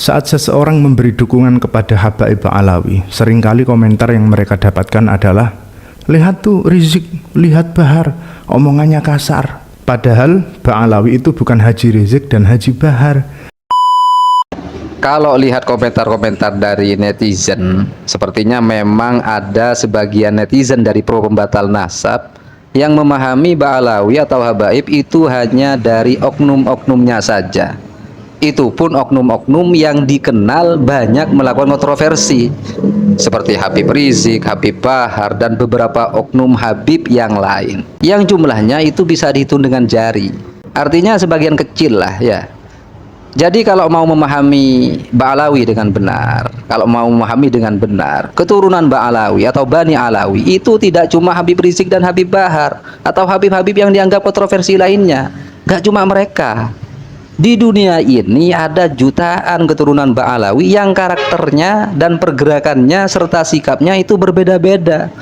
Saat seseorang memberi dukungan kepada Habaib Ba'alawi, seringkali komentar yang mereka dapatkan adalah, "Lihat tuh Rizik, lihat Bahar, omongannya kasar." Padahal Ba'alawi itu bukan Haji Rizik dan Haji Bahar. Kalau lihat komentar-komentar dari netizen, sepertinya memang ada sebagian netizen dari pro pembatal nasab yang memahami Ba'alawi atau Habaib itu hanya dari oknum-oknumnya saja. Itu pun oknum-oknum yang dikenal banyak melakukan kontroversi seperti Habib Rizik, Habib Bahar, dan beberapa oknum Habib yang lain yang jumlahnya itu bisa dihitung dengan jari. Artinya sebagian kecil lah ya. Jadi kalau mau memahami Ba'alawi dengan benar, kalau mau memahami dengan benar keturunan Ba'alawi atau Bani Alawi, itu tidak cuma Habib Rizik dan Habib Bahar atau Habib-Habib yang dianggap kontroversi lainnya. Gak cuma mereka. Di dunia ini ada jutaan keturunan Ba'alawi yang karakternya dan pergerakannya serta sikapnya itu berbeda-beda.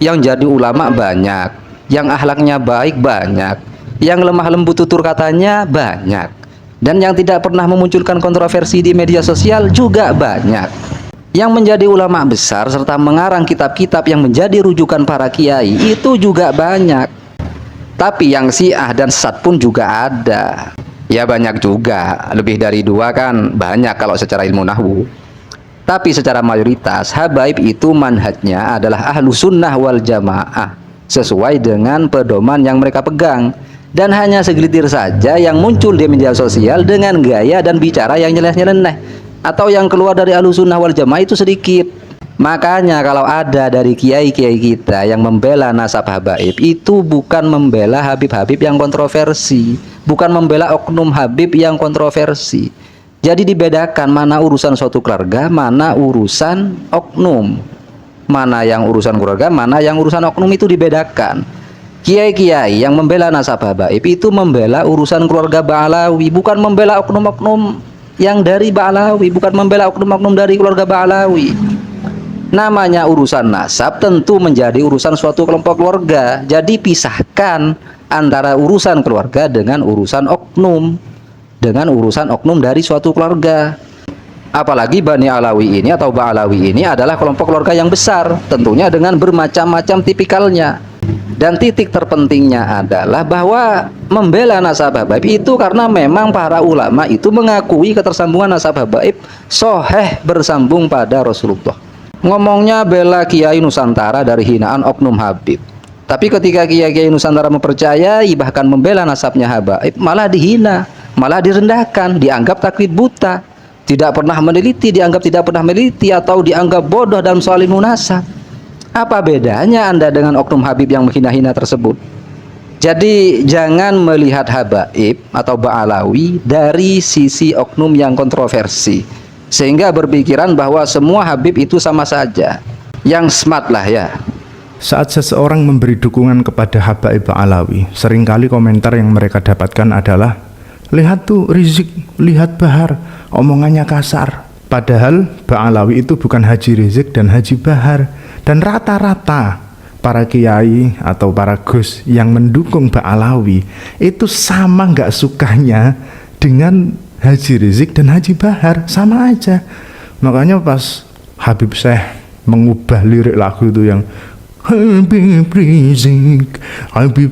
Yang jadi ulama banyak, yang akhlaknya baik banyak, yang lemah lembut tutur katanya banyak, dan yang tidak pernah memunculkan kontroversi di media sosial juga banyak. Yang menjadi ulama besar serta mengarang kitab-kitab yang menjadi rujukan para kiai itu juga banyak. Tapi yang Syiah dan sesat pun juga ada. Ya banyak juga, lebih dari 2 kan banyak kalau secara ilmu nahwu. Tapi secara mayoritas Habaib itu manhajnya adalah ahlu sunnah wal jamaah, sesuai dengan pedoman yang mereka pegang. Dan hanya segelintir saja yang muncul di media sosial dengan gaya dan bicara yang nyeleneh-nyeleneh, atau yang keluar dari ahlu sunnah wal jamaah itu sedikit. Makanya kalau ada dari kiai-kiai kita yang membela nasab Habaib, itu bukan membela Habib-Habib yang kontroversi, bukan membela oknum Habib yang kontroversi. Jadi dibedakan mana urusan suatu keluarga, mana urusan oknum. Mana yang urusan keluarga, mana yang urusan oknum, itu dibedakan. Kiai-kiai yang membela nasab Habaib itu membela urusan keluarga Ba'alawi, bukan membela oknum-oknum yang dari Ba'alawi, bukan membela oknum-oknum dari keluarga Ba'alawi. Namanya urusan nasab tentu menjadi urusan suatu kelompok keluarga. Jadi pisahkan antara urusan keluarga dengan urusan oknum, dengan urusan oknum dari suatu keluarga. Apalagi Bani Alawi ini atau Ba'alawi ini adalah kelompok keluarga yang besar, tentunya dengan bermacam-macam tipikalnya. Dan titik terpentingnya adalah bahwa membela nasab Habaib itu karena memang para ulama itu mengakui ketersambungan nasab Habaib soheh bersambung pada Rasulullah. Ngomongnya bela Kiai Nusantara dari hinaan oknum Habib, tapi ketika Kiai-Kiai Nusantara mempercayai bahkan membela nasabnya Habaib, malah dihina, malah direndahkan, dianggap taklid buta, tidak pernah meneliti, dianggap tidak pernah meneliti, atau dianggap bodoh dalam soal ilmu nasab. Apa bedanya Anda dengan oknum Habib yang menghina-hina tersebut? Jadi jangan melihat Habaib atau Ba'alawi dari sisi oknum yang kontroversi, sehingga berpikiran bahwa semua Habib itu sama saja. Yang smart lah ya. Saat seseorang memberi dukungan kepada Habaib Ba'alawi, seringkali komentar yang mereka dapatkan adalah, "Lihat tuh Rizik, lihat Bahar, omongannya kasar." Padahal Ba'alawi itu bukan Haji Rizik dan Haji Bahar. Dan rata-rata para kiai atau para gus yang mendukung Ba'alawi itu sama nggak sukanya dengan Haji Rizik dan Haji Bahar, sama aja. Makanya pas Habib Syekh mengubah lirik lagu itu yang Habib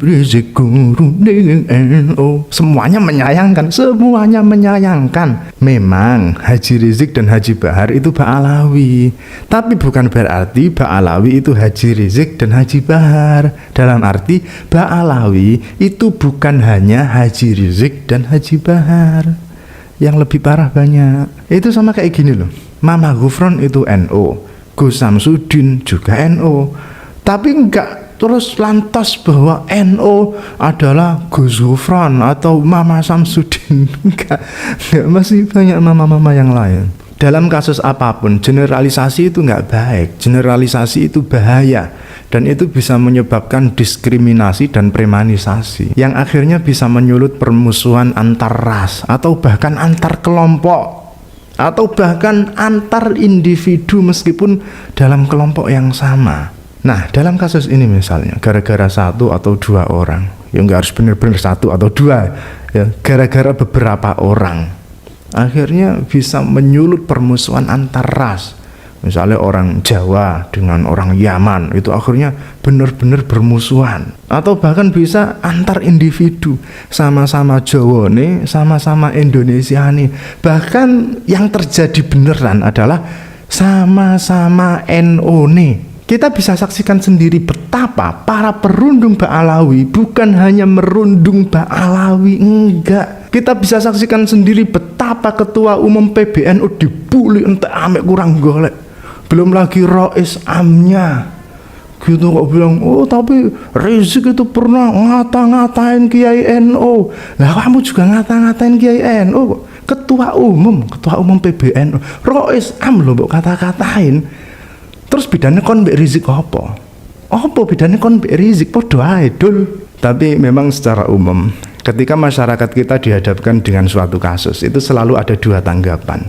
Rizik guru NU, semuanya menyayangkan, semuanya menyayangkan. Memang Haji Rizik dan Haji Bahar itu Ba'alawi, tapi bukan berarti Ba'alawi itu Haji Rizik dan Haji Bahar. Dalam arti Ba'alawi itu bukan hanya Haji Rizik dan Haji Bahar, yang lebih parah banyak. Itu sama kayak gini loh, Mama Gufron itu NU, Gus Samsudin juga NU, tapi enggak terus lantas bahwa NU adalah Gus Gufron atau Mama Samsudin. enggak, masih banyak mama-mama yang lain. Dalam kasus apapun, generalisasi itu enggak baik, generalisasi itu bahaya, dan itu bisa menyebabkan diskriminasi dan premanisasi yang akhirnya bisa menyulut permusuhan antar ras atau bahkan antar kelompok atau bahkan antar individu meskipun dalam kelompok yang sama. Nah, dalam kasus ini misalnya gara-gara 1 atau 2 orang, ya nggak harus benar-benar 1 atau 2, ya gara-gara beberapa orang akhirnya bisa menyulut permusuhan antar ras. Misalnya orang Jawa dengan orang Yaman itu akhirnya benar-benar bermusuhan, atau bahkan bisa antar individu, sama-sama Jawa nih, sama-sama Indonesia nih. Bahkan yang terjadi beneran adalah sama-sama NU nih. Kita bisa saksikan sendiri betapa para perundung Ba'alawi bukan hanya merundung Ba'alawi, enggak. Kita bisa saksikan sendiri betapa ketua umum PBNU dibully entek amek kurang golek. Belum lagi Rois Amnya gitu kok bilang, oh tapi Rizik itu pernah ngata-ngatain Kiai NU. Lah kamu juga ngata-ngatain Kiai NU kok. Ketua umum PBNU Rois Am loh mbok kata-katain. Terus bedanya kon mbek Rizik apa bedanya kon mbek Rizik? Padha ae dul. Tapi memang secara umum ketika masyarakat kita dihadapkan dengan suatu kasus itu selalu ada dua tanggapan.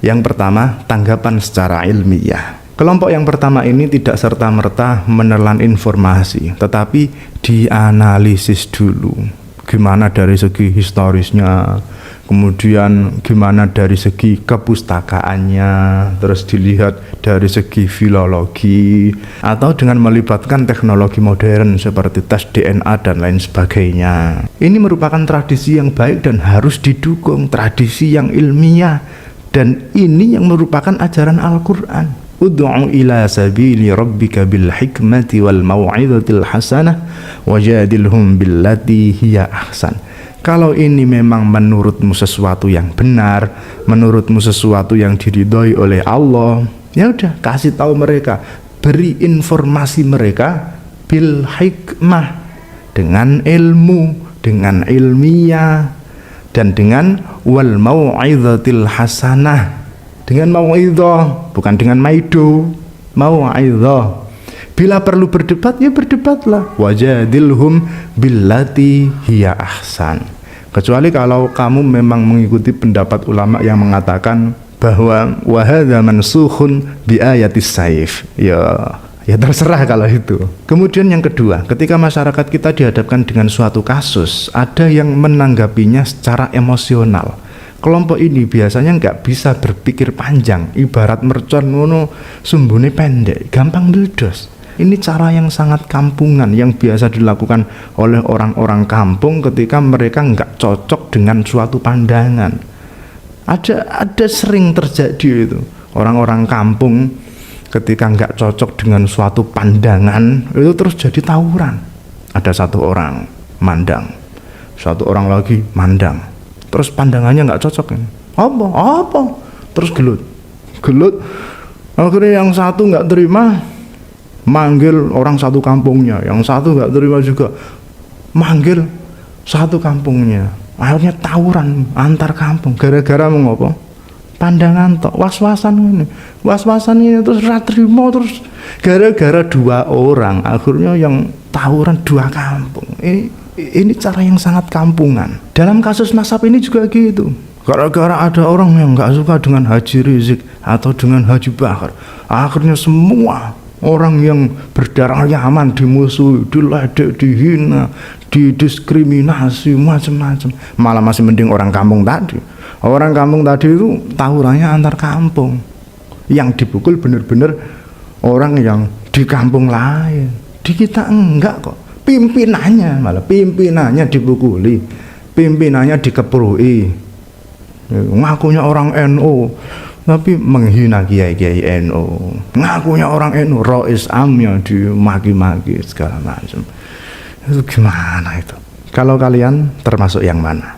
Yang pertama, tanggapan secara ilmiah. Kelompok yang pertama ini tidak serta-merta menelan informasi, tetapi dianalisis dulu. Gimana dari segi historisnya, kemudian gimana dari segi kepustakaannya, terus dilihat dari segi filologi, atau dengan melibatkan teknologi modern seperti tes DNA dan lain sebagainya. Ini merupakan tradisi yang baik dan harus didukung, tradisi yang ilmiah. Dan ini yang merupakan ajaran Al-Quran. Ud'u ila sabili rabbika bil hikmati wal mau'izatil hasanah wajadilhum billati hiya ahsan. Kalau ini memang menurutmu sesuatu yang benar, menurutmu sesuatu yang diridhoi oleh Allah, ya udah kasih tahu mereka, beri informasi mereka bil hikmah, dengan ilmu, dengan ilmiah, dan dengan wal mau'izatil hasanah, dengan mau'izah, bukan dengan maido, mau'izah. Bila perlu berdebat, ya berdebatlah. Wajadilhum billati hiya ahsan. Kecuali kalau kamu memang mengikuti pendapat ulama yang mengatakan bahwa wa hadza mansukhun bi ayatis saif. Ya terserah kalau itu. Kemudian yang kedua, ketika masyarakat kita dihadapkan dengan suatu kasus, ada yang menanggapinya secara emosional. Kelompok ini biasanya nggak bisa berpikir panjang, ibarat mercon ngono sumbune pendek, gampang meledos. Ini cara yang sangat kampungan yang biasa dilakukan oleh orang-orang kampung ketika mereka nggak cocok dengan suatu pandangan. Ada sering terjadi itu. Orang-orang kampung ketika nggak cocok dengan suatu pandangan itu terus jadi tawuran. Ada satu orang mandang, satu orang lagi mandang, terus pandangannya nggak cocok ini. Apa terus gelut. Akhirnya yang satu nggak terima, manggil orang satu kampungnya, yang satu nggak terima juga manggil satu kampungnya. Akhirnya tawuran antar kampung gara-gara mengapa? Pandangan tok, was-wasan ini terus ratrimo, terus gara-gara dua orang akhirnya yang tawuran dua kampung. Ini cara yang sangat kampungan. Dalam kasus nasab ini juga gitu. Gara-gara ada orang yang nggak suka dengan Haji Rizik atau dengan Haji Bahar, akhirnya semua orang yang berdarah Yaman dimusuhi, diledek, dihina, didiskriminasi, macam-macam. Malah masih mending orang kampung tadi. Orang kampung tadi itu tawurannya antar kampung. Yang dipukul benar-benar orang yang di kampung lain. Di kita enggak kok. Pimpinannya dipukuli, pimpinannya dikeprui. Ngakunya orang NU, tapi menghina kiai-kiai NU. Ngakunya orang NU, Rois Amnya dimaki-maki segala macam. Itu gimana itu? Kalau kalian termasuk yang mana?